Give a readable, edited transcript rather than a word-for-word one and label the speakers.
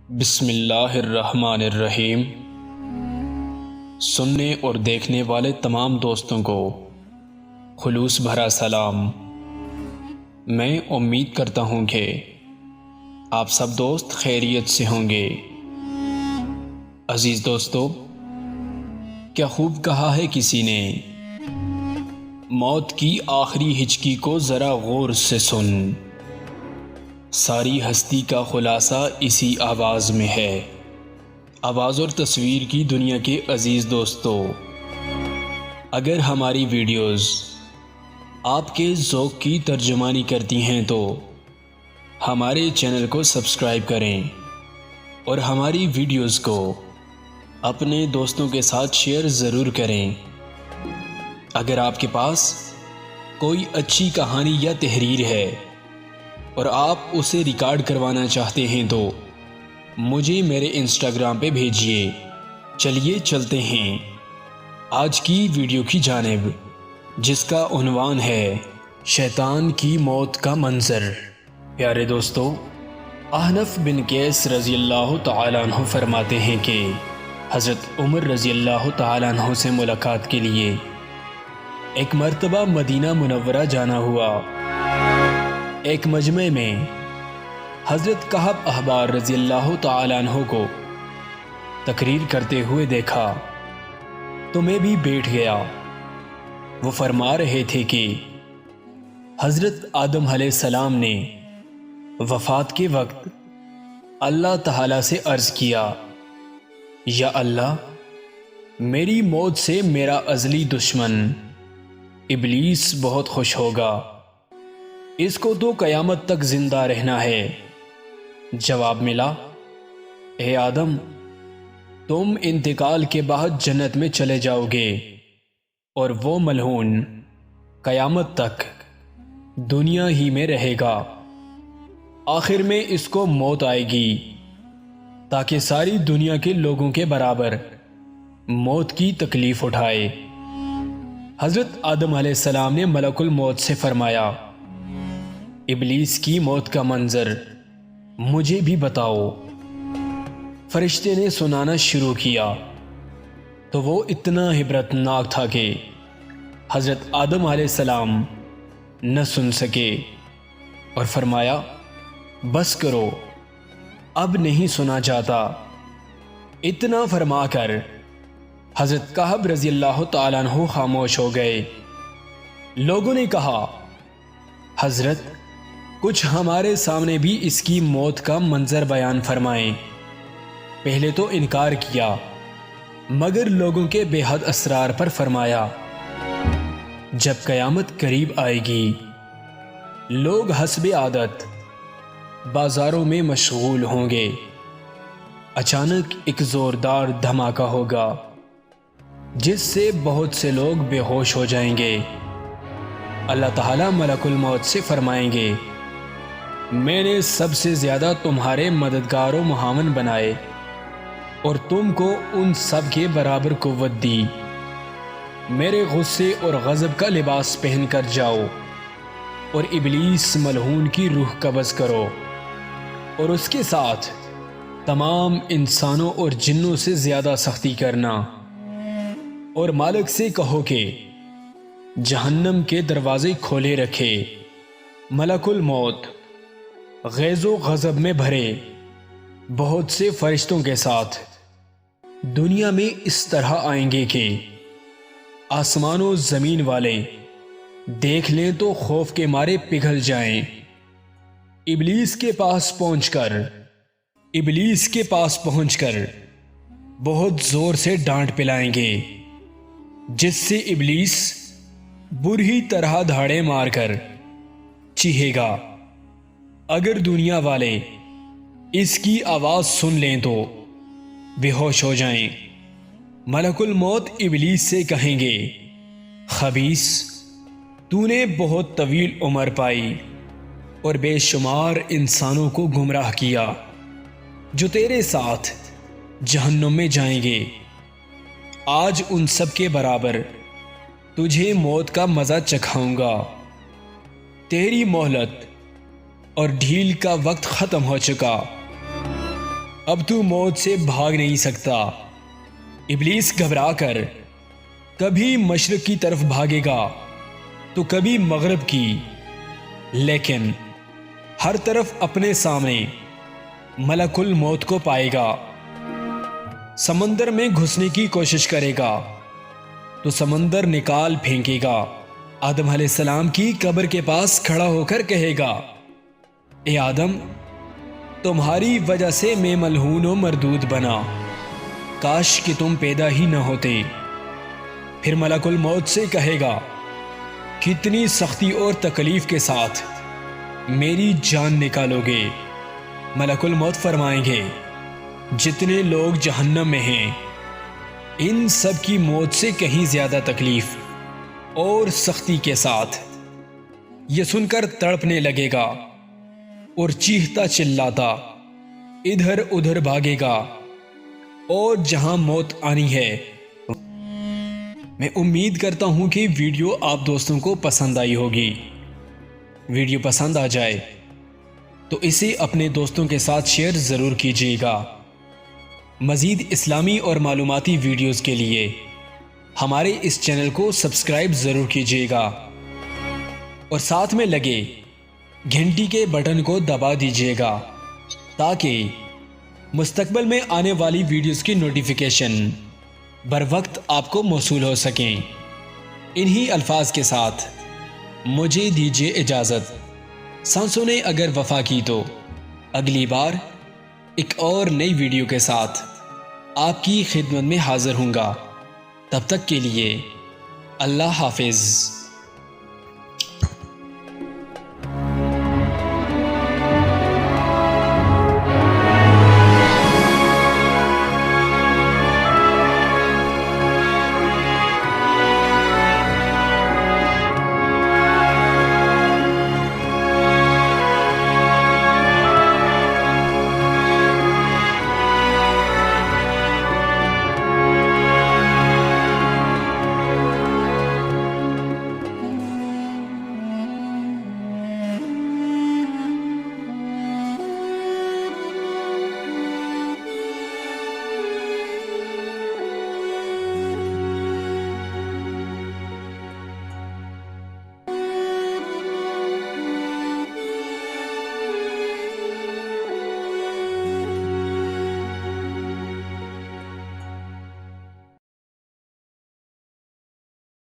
Speaker 1: بسم اللہ الرحمن الرحیم۔ سننے اور دیکھنے والے تمام دوستوں کو خلوص بھرا سلام۔ میں امید کرتا ہوں کہ آپ سب دوست خیریت سے ہوں گے۔ عزیز دوستو، کیا خوب کہا ہے کسی نے، موت کی آخری ہچکی کو ذرا غور سے سن، ساری ہستی کا خلاصہ اسی آواز میں ہے۔ آواز اور تصویر کی دنیا کے عزیز دوستو، اگر ہماری ویڈیوز آپ کے ذوق کی ترجمانی کرتی ہیں تو ہمارے چینل کو سبسکرائب کریں اور ہماری ویڈیوز کو اپنے دوستوں کے ساتھ شیئر ضرور کریں۔ اگر آپ کے پاس کوئی اچھی کہانی یا تحریر ہے اور آپ اسے ریکارڈ کروانا چاہتے ہیں تو مجھے میرے انسٹاگرام پہ بھیجیے۔ چلیے چلتے ہیں آج کی ویڈیو کی جانب، جس کا عنوان ہے شیطان کی موت کا منظر۔ پیارے دوستو، احنف بن قیس رضی اللہ تعالیٰ عنہ فرماتے ہیں کہ حضرت عمر رضی اللہ تعالیٰ عنہ سے ملاقات کے لیے ایک مرتبہ مدینہ منورہ جانا ہوا۔ ایک مجمع میں حضرت کعب احبار رضی اللہ تعالیٰ عنہ کو تقریر کرتے ہوئے دیکھا تو میں بھی بیٹھ گیا۔ وہ فرما رہے تھے کہ حضرت آدم علیہ السلام نے وفات کے وقت اللہ تعالیٰ سے عرض کیا، یا اللہ، میری موت سے میرا ازلی دشمن ابلیس بہت خوش ہوگا، اس کو تو قیامت تک زندہ رہنا ہے۔ جواب ملا، اے آدم، تم انتقال کے بعد جنت میں چلے جاؤ گے اور وہ ملعون قیامت تک دنیا ہی میں رہے گا۔ آخر میں اس کو موت آئے گی تاکہ ساری دنیا کے لوگوں کے برابر موت کی تکلیف اٹھائے۔ حضرت آدم علیہ السلام نے ملک الموت سے فرمایا، ابلیس کی موت کا منظر مجھے بھی بتاؤ۔ فرشتے نے سنانا شروع کیا تو وہ اتنا عبرت ناک تھا کہ حضرت آدم علیہ السلام نہ سن سکے اور فرمایا، بس کرو، اب نہیں سنا جاتا۔ اتنا فرما کر حضرت کعب رضی اللہ تعالیٰ عنہ خاموش ہو گئے۔ لوگوں نے کہا، حضرت، کچھ ہمارے سامنے بھی اس کی موت کا منظر بیان فرمائیں۔ پہلے تو انکار کیا، مگر لوگوں کے بے حد اسرار پر فرمایا، جب قیامت قریب آئے گی، لوگ حسب عادت بازاروں میں مشغول ہوں گے۔ اچانک ایک زوردار دھماکہ ہوگا جس سے بہت سے لوگ بے ہوش ہو جائیں گے۔ اللہ تعالیٰ ملک الموت سے فرمائیں گے، میں نے سب سے زیادہ تمہارے مددگار و معاون بنائے اور تم کو ان سب کے برابر قوت دی۔ میرے غصے اور غضب کا لباس پہن کر جاؤ اور ابلیس ملعون کی روح قبض کرو اور اس کے ساتھ تمام انسانوں اور جنوں سے زیادہ سختی کرنا، اور مالک سے کہو کہ جہنم کے دروازے کھولے رکھے۔ ملک الموت غیظ و غضب میں بھرے بہت سے فرشتوں کے ساتھ دنیا میں اس طرح آئیں گے کہ آسمان و زمین والے دیکھ لیں تو خوف کے مارے پگھل جائیں۔ ابلیس کے پاس پہنچ کر بہت زور سے ڈانٹ پلائیں گے، جس سے ابلیس بری طرح دھاڑے مار کر چیخے گا۔ اگر دنیا والے اس کی آواز سن لیں تو بے ہوش ہو جائیں۔ ملک الموت ابلیس سے کہیں گے، خبیث، تو نے بہت طویل عمر پائی اور بے شمار انسانوں کو گمراہ کیا جو تیرے ساتھ جہنم میں جائیں گے۔ آج ان سب کے برابر تجھے موت کا مزہ چکھاؤں گا۔ تیری مہلت اور ڈھیل کا وقت ختم ہو چکا۔ اب تو موت سے بھاگ نہیں سکتا۔ ابلیس گھبرا کر کبھی مشرق کی طرف بھاگے گا تو کبھی مغرب کی، لیکن ہر طرف اپنے سامنے ملک الموت کو پائے گا۔ سمندر میں گھسنے کی کوشش کرے گا تو سمندر نکال پھینکے گا۔ آدم علیہ السلام کی قبر کے پاس کھڑا ہو کر کہے گا، اے آدم، تمہاری وجہ سے میں ملعون و مردود بنا، کاش کہ تم پیدا ہی نہ ہوتے۔ پھر ملک الموت سے کہے گا، کتنی سختی اور تکلیف کے ساتھ میری جان نکالو گے؟ ملک الموت فرمائیں گے، جتنے لوگ جہنم میں ہیں ان سب کی موت سے کہیں زیادہ تکلیف اور سختی کے ساتھ۔ یہ سن کر تڑپنے لگے گا اور چیختا چلاتا ادھر ادھر بھاگے گا، اور جہاں موت آنی ہے۔ میں امید کرتا ہوں کہ ویڈیو آپ دوستوں کو پسند آئی ہوگی۔ ویڈیو پسند آ جائے تو اسے اپنے دوستوں کے ساتھ شیئر ضرور کیجیے گا۔ مزید اسلامی اور معلوماتی ویڈیوز کے لیے ہمارے اس چینل کو سبسکرائب ضرور کیجیے گا اور ساتھ میں لگے گھنٹی کے بٹن کو دبا دیجیے گا تاکہ مستقبل میں آنے والی ویڈیوز کی نوٹیفیکیشن بر وقت آپ کو موصول ہو سکیں۔ انہی الفاظ کے ساتھ مجھے دیجیے اجازت۔ سانسوں نے اگر وفا کی تو اگلی بار ایک اور نئی ویڈیو کے ساتھ آپ کی خدمت میں حاضر ہوں گا۔ تب تک کے لیے اللہ حافظ۔